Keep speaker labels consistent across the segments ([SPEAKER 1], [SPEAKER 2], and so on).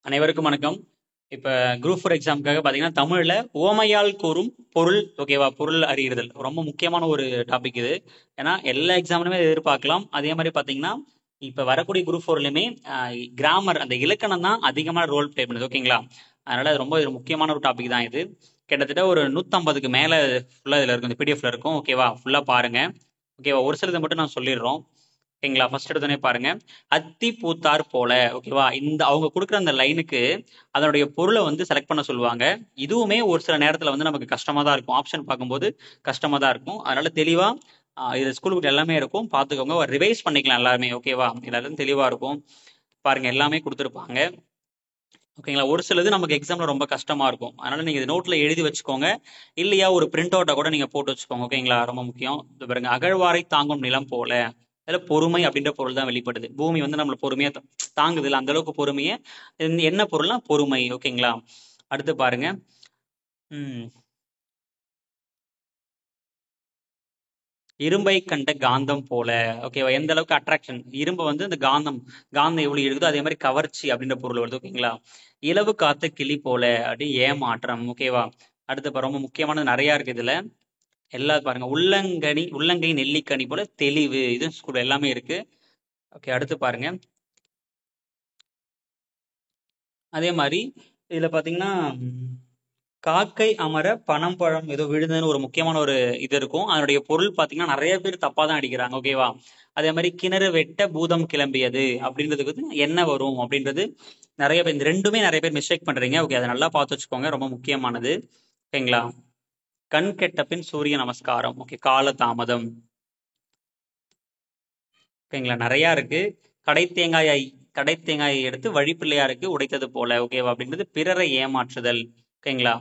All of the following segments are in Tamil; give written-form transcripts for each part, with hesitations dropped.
[SPEAKER 1] அனைவருக்கும் வணக்கம். இப்போ குரூப் 4 எக்ஸாமுக்காக பார்த்தீங்கன்னா தமிழில் உவமையால் கூறும் பொருள், ஓகேவா, பொருள் அறியுறுதல் ரொம்ப முக்கியமான ஒரு டாபிக் இது. ஏன்னா எல்லா எக்ஸாம்லையுமே எதிர்பார்க்கலாம். அதே மாதிரி பார்த்தீங்கன்னா இப்போ வரக்கூடிய குரூப் 4லையுமே கிராமர், அந்த இலக்கணம் தான் அதிகமான ரோல் ப்ளே பண்ணுது, ஓகேங்களா. அதனால அது ரொம்ப ஒரு முக்கியமான ஒரு டாபிக் தான் இது. கிட்டத்தட்ட ஒரு 150க்கு மேலே ஃபுல்லாக இதில் இருக்கும், இந்த பிடிஎஃப்ல இருக்கும், ஓகேவா. ஃபுல்லாக பாருங்க, ஓகேவா. ஒரு சிலதை மட்டும் நான் சொல்லிடுறோம், ஓகேங்களா. ஃபர்ஸ்ட் எடுத்தோடனே பாருங்க, அத்தி பூத்தார் போல, ஓகேவா. இந்த அவங்க கொடுக்குற அந்த லைனுக்கு அதனுடைய பொருளை வந்து செலக்ட் பண்ண சொல்லுவாங்க. இதுவுமே ஒரு சில நேரத்தில் வந்து நமக்கு கஷ்டமா தான் இருக்கும், ஆப்ஷன் பார்க்கும்போது கஷ்டமா தான் இருக்கும். அதனால தெளிவா இது ஸ்கூலுக்கு எல்லாமே இருக்கும், பார்த்துக்கோங்க. ரிவைஸ் பண்ணிக்கலாம் எல்லாருமே, ஓகேவா. எல்லாரும் தெளிவா இருக்கும் பாருங்க, எல்லாமே கொடுத்துருப்பாங்க, ஓகேங்களா. ஒரு சிலது நமக்கு எக்ஸாம்ல ரொம்ப கஷ்டமா இருக்கும், அதனால நீங்க இது நோட்ல எழுதி வச்சுக்கோங்க. இல்லையா ஒரு பிரிண்ட் அவுட்டை கூட நீங்க போட்டு வச்சுக்கோங்க, ஓகேங்களா. ரொம்ப முக்கியம். இது பாருங்க, அகழ்வாரை தாங்கும் நிலம் போல, அதில் பொறுமை அப்படின்ற பொருள் தான் வெளிப்படுது. பூமி வந்து நம்மள பொறுமையா தாங்குது இல்லை, அந்த அளவுக்கு பொறுமையை. என்ன பொருள்னா பொறுமை, ஓகேங்களா. அடுத்து பாருங்க, இரும்பை கண்ட காந்தம் போல, ஓகேவா. எந்த அளவுக்கு அட்ராக்ஷன், இரும்பு வந்து இந்த காந்தம் எவ்வளவு இருக்குதோ அதே மாதிரி கவர்ச்சி அப்படின்ற பொருள் வருது, ஓகேங்களா. இலவு காத்த கிளி போல அப்படி ஏமாற்றம், ஓகேவா. அடுத்து ரொம்ப முக்கியமானது நிறைய இருக்கு இதுல, எல்லாம் பாருங்க. உள்ளங்கை நெல்லிக்கனி போல தெளிவு, இது ஸ்கூல் எல்லாமே இருக்கு, ஓகே. அடுத்து பாருங்க, அதே மாதிரி இதுல பாத்தீங்கன்னா காக்கை அமர பணம் பழம் ஏதோ விழுதுன்னு ஒரு முக்கியமான ஒரு இது இருக்கும். அதனுடைய பொருள் பாத்தீங்கன்னா நிறைய பேர் தப்பா தான் அடிக்கிறாங்க, ஓகேவா. அதே மாதிரி கிணறு வெட்ட பூதம் கிளம்பியது அப்படின்றதுக்கு வந்து என்ன வரும் அப்படின்றது நிறைய பேர், இந்த ரெண்டுமே நிறைய பேர் மிஸ்டேக் பண்றீங்க, ஓகே. அதை நல்லா பார்த்து வச்சுக்கோங்க, ரொம்ப முக்கியமானது, ஓகேங்களா. கண் கெட்ட பின் சூரிய நமஸ்காரம், ஓகே. கால தாமதம், ஓகேங்களா. நிறைய இருக்கு. கடை தேங்காயை எடுத்து வழிப்பிள்ளையாருக்கு உடைத்தது போல, ஓகேவா. அப்படின்றது பிறரை ஏமாற்றுதல், ஓகேங்களா.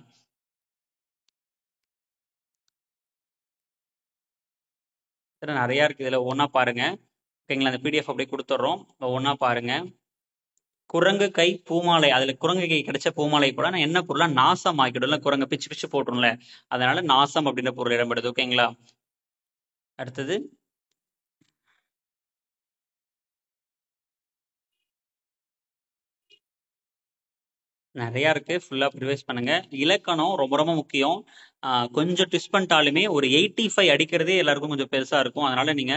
[SPEAKER 1] நிறைய இருக்கு இதுல, ஒவ்வொன்னா பாருங்க, ஓகேங்களா. அந்த பிடிஎஃப் அப்படியே கொடுத்துட்றோம், ஒவ்வொன்னா பாருங்க. குரங்கு கை பூமாலை, அதுல குரங்கு கை கிடைச்ச பூமாலை கூட நான் என்ன பொருளா நாசம் ஆக்கிடும்ல, குரங்கு பிச்சு பிச்சு போட்டுரும்ல, அதனால நாசம் அப்படின்ற பொருள் இடம்பெடுது, ஓகேங்களா. அடுத்தது நிறைய இருக்கு, ஃபுல்லா ரிவைஸ் பண்ணுங்க. இலக்கணம் ரொம்ப ரொம்ப முக்கியம். கொஞ்சம் ட்விஸ்ட் பண்ணிட்டாலுமே ஒரு 85 அடிக்கிறதே எல்லாருக்கும் கொஞ்சம் பெருசா இருக்கும். அதனால நீங்க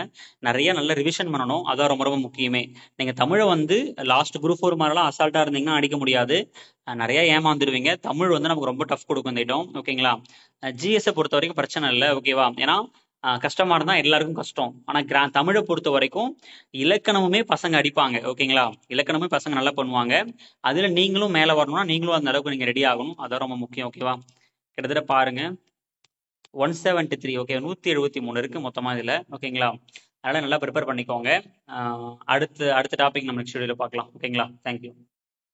[SPEAKER 1] நிறைய நல்ல ரிவிஷன் பண்ணணும், அதான் ரொம்ப ரொம்ப முக்கியமே. நீங்க தமிழை வந்து லாஸ்ட் குரூப் 4 மாதிரிலாம் அசால்ட்டா இருந்தீங்கன்னா அடிக்க முடியாது, நிறைய ஏமாந்துடுவீங்க. தமிழ் வந்து நமக்கு ரொம்ப டஃப் கொடுக்கும் இந்த இடம், ஓகேங்களா. ஜிஎஸ்ஸை பொறுத்த வரைக்கும் பிரச்சனை இல்லை, ஓகேவா. ஏன்னா கஷ்டமா இருந்தா எல்லாருக்கும் கஷ்டம். ஆனா தமிழை பொறுத்த வரைக்கும் இலக்கணமுமே பசங்க அடிப்பாங்க, ஓகேங்களா. இலக்கணமே பசங்க நல்லா பண்ணுவாங்க. அதுல நீங்களும் மேல வரணும்னா நீங்களும் அந்த அளவுக்கு நீங்க ரெடி ஆகணும், அதான் ரொம்ப முக்கியம், ஓகேவா. கிட்டத்தட்ட பாருங்க 173, ஓகே. 173 இருக்கு மொத்தமா இதுல, ஓகேங்களா. அதனால நல்லா ப்ரிப்பேர் பண்ணிக்கோங்க. அடுத்த டாபிக் நம்ம நெக்ஸ்ட் வீடியோல பார்க்கலாம், ஓகேங்களா. தேங்க்யூ.